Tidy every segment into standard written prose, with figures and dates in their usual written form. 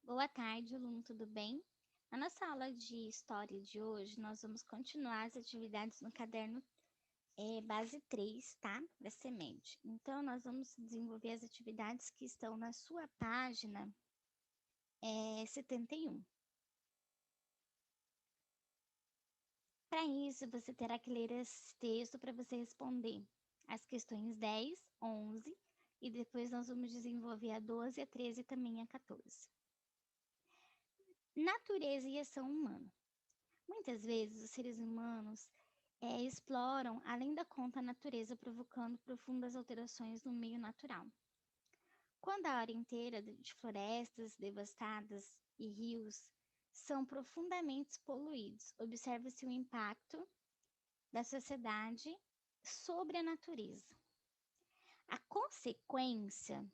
Boa tarde, aluno, tudo bem? Na nossa aula de história de hoje, nós vamos continuar as atividades no caderno base 3, tá? Da semente. Então, nós vamos desenvolver as atividades que estão na sua página 71. Para isso, você terá que ler esse texto para você responder as questões 10, 11 e depois nós vamos desenvolver a 12, a 13 e também a 14. Natureza e ação humana. Muitas vezes, os seres humanos exploram além da conta a natureza, provocando profundas alterações no meio natural. Quando a área inteira de florestas devastadas e rios são profundamente poluídos, observa-se o impacto da sociedade sobre a natureza. A consequência,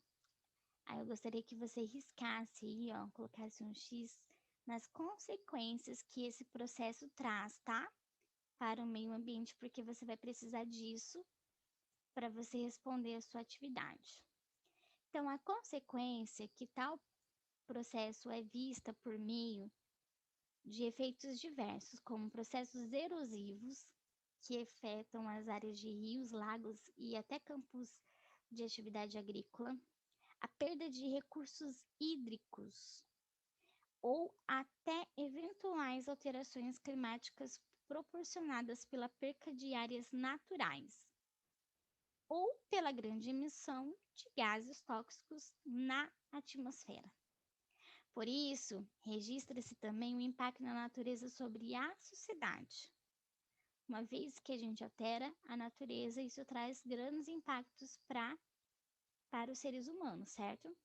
aí eu gostaria que você riscasse aí, ó, colocasse um X nas consequências que esse processo traz, tá? Para o meio ambiente, porque você vai precisar disso para você responder a sua atividade. Então, a consequência que tal processo é vista por meio de efeitos diversos, como processos erosivos, que afetam as áreas de rios, lagos e até campos de atividade agrícola, a perda de recursos hídricos ou até eventuais alterações climáticas proporcionadas pela perca de áreas naturais ou pela grande emissão de gases tóxicos na atmosfera. Por isso, registra-se também o impacto na natureza sobre a sociedade. Uma vez que a gente altera a natureza, isso traz grandes impactos para os seres humanos, certo?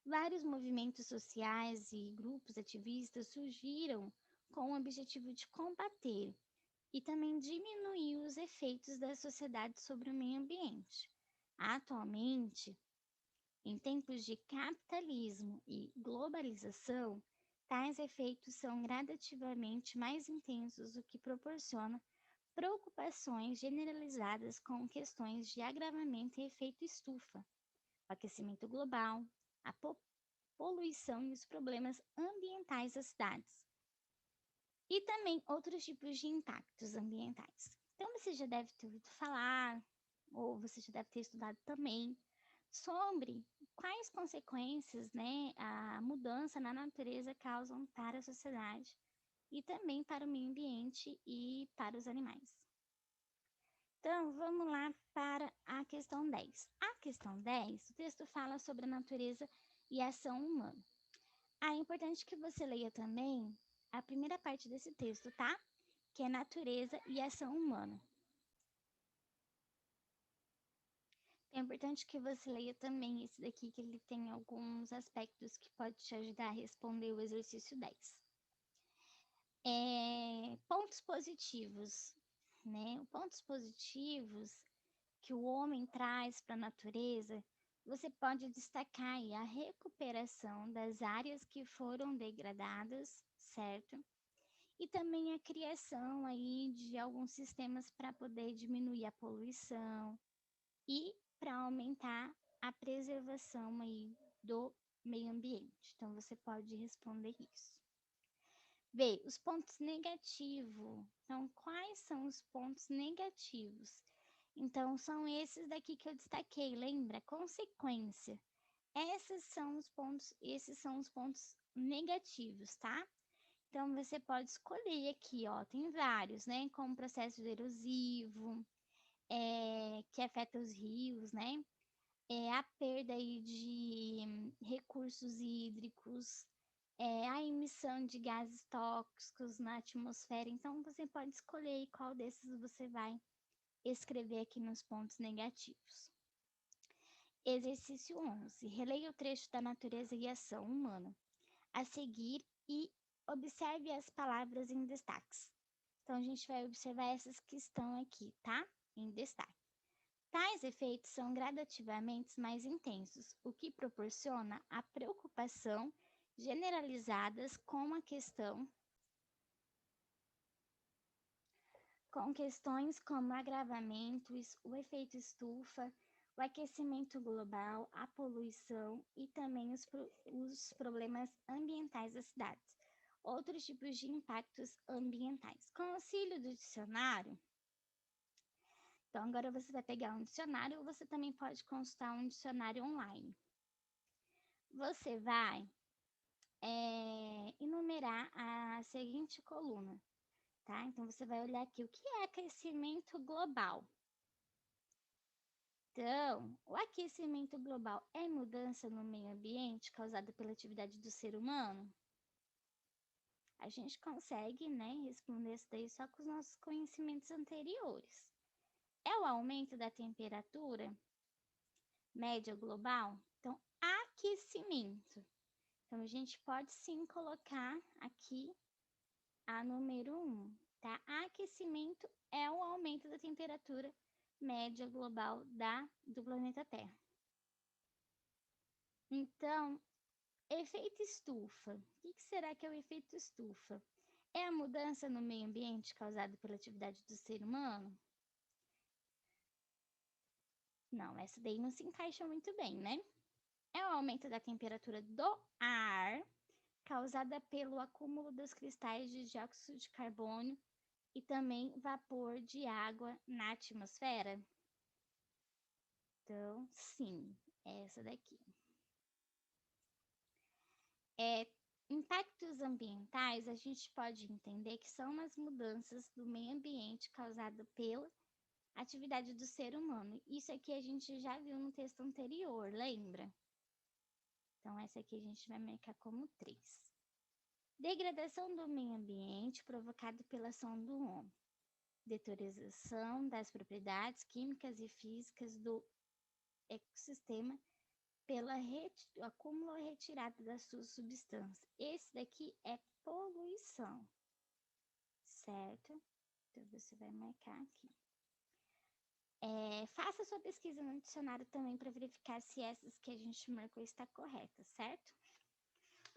Vários movimentos sociais e grupos ativistas surgiram com o objetivo de combater e também diminuir os efeitos da sociedade sobre o meio ambiente. Atualmente, em tempos de capitalismo e globalização, tais efeitos são gradativamente mais intensos, o que proporciona preocupações generalizadas com questões de agravamento e efeito estufa, o aquecimento global, a poluição e os problemas ambientais das cidades, e também outros tipos de impactos ambientais. Então, você já deve ter ouvido falar, ou você já deve ter estudado também, sobre quais consequências, né, a mudança na natureza causam para a sociedade e também para o meio ambiente e para os animais. Então, vamos lá para a questão 10. A questão 10, o texto fala sobre a natureza e a ação humana. É importante que você leia também a primeira parte desse texto, tá? Que é natureza e ação humana. É importante que você leia também esse daqui, que ele tem alguns aspectos que pode te ajudar a responder o exercício 10. Pontos positivos, né? Pontos positivos que o homem traz para a natureza, você pode destacar aí a recuperação das áreas que foram degradadas, certo? E também a criação aí de alguns sistemas para poder diminuir a poluição e para aumentar a preservação aí do meio ambiente. Então você pode responder isso. B, os pontos negativos. Então, quais são os pontos negativos? Então, são esses daqui que eu destaquei, lembra? Consequência. Esses são os pontos negativos, tá? Então, você pode escolher aqui, ó, tem vários, né? Como processo erosivo, que afeta os rios, né? A perda aí de recursos hídricos, a emissão de gases tóxicos na atmosfera. Então, você pode escolher aí qual desses você vai escrever aqui nos pontos negativos. Exercício 11. Releia o trecho da natureza e ação humana a seguir e observe as palavras em destaques. Então, a gente vai observar essas que estão aqui, tá? Em destaque. Tais efeitos são gradativamente mais intensos, o que proporciona a preocupação generalizadas com questões como agravamentos, o efeito estufa, o aquecimento global, a poluição e também os problemas ambientais das cidades. Outros tipos de impactos ambientais. Com o auxílio do dicionário, então agora você vai pegar um dicionário ou você também pode consultar um dicionário online. Você vai enumerar a seguinte coluna, tá? Então você vai olhar aqui o que é aquecimento global. Então, o aquecimento global é mudança no meio ambiente causada pela atividade do ser humano? A gente consegue, né, responder isso daí só com os nossos conhecimentos anteriores. É o aumento da temperatura média global? Então, aquecimento. Então, a gente pode sim colocar aqui a número 1, tá? Aquecimento é o aumento da temperatura média global do planeta Terra. Então, efeito estufa. O que será que é o efeito estufa? É a mudança no meio ambiente causada pela atividade do ser humano? Não, essa daí não se encaixa muito bem, né? É o aumento da temperatura do ar causada pelo acúmulo dos cristais de dióxido de carbono e também vapor de água na atmosfera? Então, sim, é essa daqui. Impactos ambientais, a gente pode entender que são as mudanças do meio ambiente causadas pela atividade do ser humano. Isso aqui a gente já viu no texto anterior, lembra? Então, essa aqui a gente vai marcar como 3. Degradação do meio ambiente provocada pela ação do homem. Deterioração das propriedades químicas e físicas do ecossistema pelo acúmulo ou retirada das suas substâncias. Esse daqui é poluição, certo? Então, você vai marcar aqui. Faça sua pesquisa no dicionário também para verificar se essas que a gente marcou está correta, certo?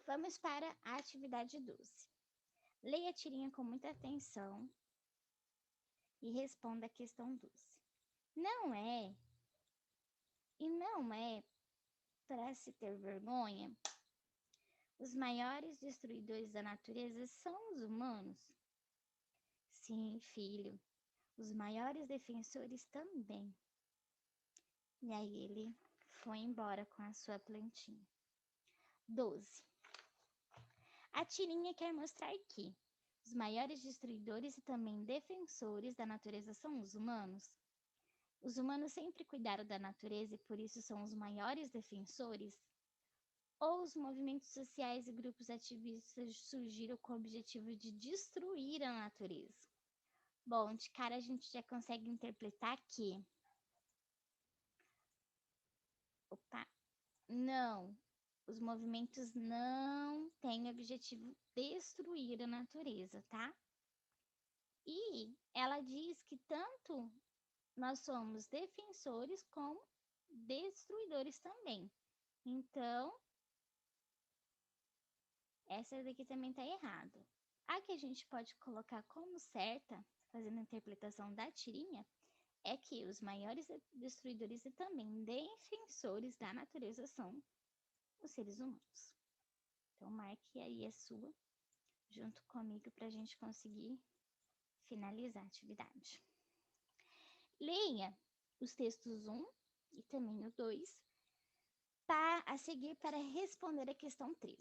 Vamos para a atividade 12. Leia a tirinha com muita atenção e responda a questão 12. Não é para se ter vergonha, os maiores destruidores da natureza são os humanos? Sim, filho, os maiores defensores também. E aí ele foi embora com a sua plantinha. 12. A tirinha quer mostrar que os maiores destruidores e também defensores da natureza são os humanos. Os humanos sempre cuidaram da natureza e por isso são os maiores defensores? Ou os movimentos sociais e grupos ativistas surgiram com o objetivo de destruir a natureza? Bom, de cara a gente já consegue interpretar que... Não, os movimentos não têm objetivo destruir a natureza, tá? E ela diz que tanto nós somos defensores como destruidores também. Então, essa daqui também está errada. A que a gente pode colocar como certa, fazendo a interpretação da tirinha, é que os maiores destruidores e também defensores da natureza são os seres humanos. Então, marque aí a sua, junto comigo, para a gente conseguir finalizar a atividade. Leia os textos 1 e também o 2 a seguir para responder a questão 13.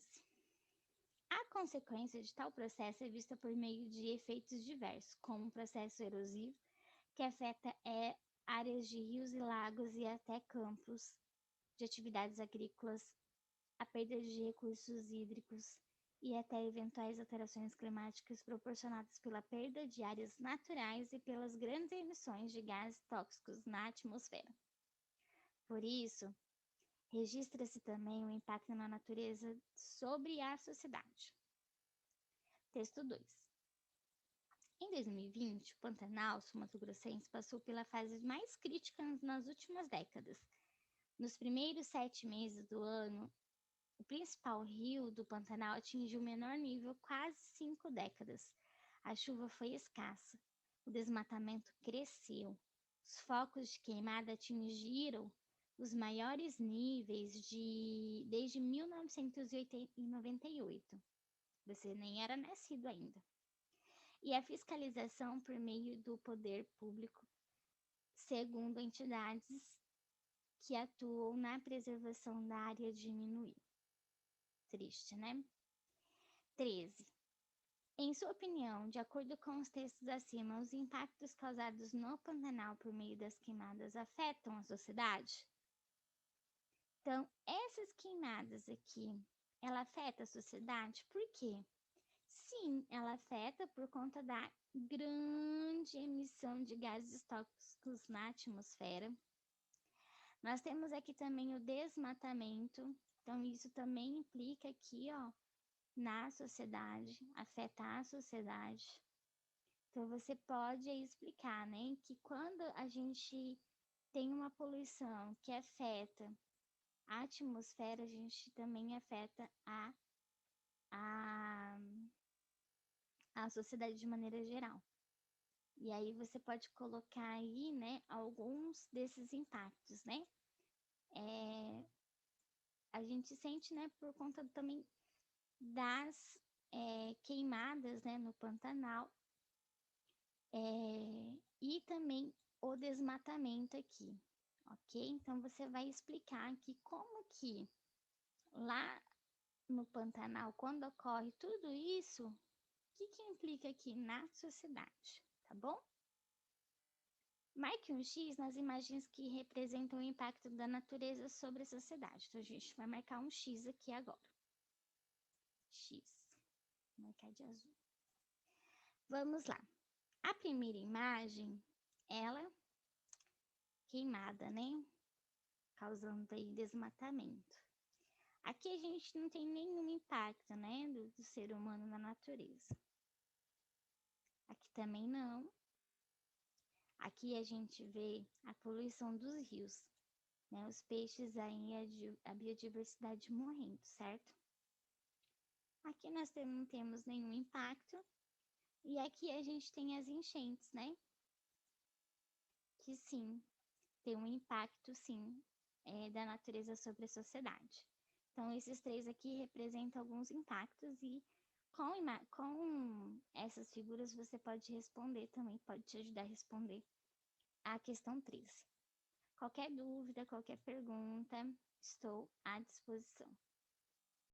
A consequência de tal processo é vista por meio de efeitos diversos, como um processo erosivo, que afeta áreas de rios e lagos e até campos de atividades agrícolas, a perda de recursos hídricos e até eventuais alterações climáticas proporcionadas pela perda de áreas naturais e pelas grandes emissões de gases tóxicos na atmosfera. Por isso, registra-se também o impacto na natureza sobre a sociedade. Texto 2. Em 2020, o Pantanal Sul-Mato-Grossense passou pela fase mais crítica nas últimas décadas. Nos primeiros 7 meses do ano, o principal rio do Pantanal atingiu o menor nível quase 5 décadas. A chuva foi escassa, o desmatamento cresceu, os focos de queimada atingiram os maiores níveis desde 1998. Você nem era nascido ainda. E a fiscalização por meio do poder público, segundo entidades que atuam na preservação da área diminuir. Triste, né? 13. Em sua opinião, de acordo com os textos acima, os impactos causados no Pantanal por meio das queimadas afetam a sociedade? Então, essas queimadas aqui, ela afeta a sociedade por quê? Sim, ela afeta por conta da grande emissão de gases tóxicos na atmosfera. Nós temos aqui também o desmatamento, então isso também implica aqui, ó, na sociedade, afeta a sociedade. Então você pode explicar, né, que quando a gente tem uma poluição que afeta a atmosfera, a gente também afeta a, a sociedade de maneira geral. E aí você pode colocar aí, né, alguns desses impactos, né? A gente sente, né, por conta também das queimadas, né, no Pantanal, e também o desmatamento aqui, ok? Então você vai explicar aqui como que lá no Pantanal, quando ocorre tudo isso, o que implica aqui na sociedade, tá bom? Marque um X nas imagens que representam o impacto da natureza sobre a sociedade. Então, a gente vai marcar um X aqui agora. X. Vou marcar de azul. Vamos lá. A primeira imagem, ela queimada, né? Causando aí desmatamento. Aqui a gente não tem nenhum impacto, né? Do ser humano na natureza. Aqui também não. Aqui a gente vê a poluição dos rios, né? Os peixes aí, a biodiversidade morrendo, certo? Aqui nós não temos nenhum impacto. E aqui a gente tem as enchentes, né? Que sim, tem um impacto, sim, da natureza sobre a sociedade. Então, esses três aqui representam alguns impactos e com essas figuras você pode responder também, pode te ajudar a responder a questão 13. Qualquer dúvida, qualquer pergunta, estou à disposição.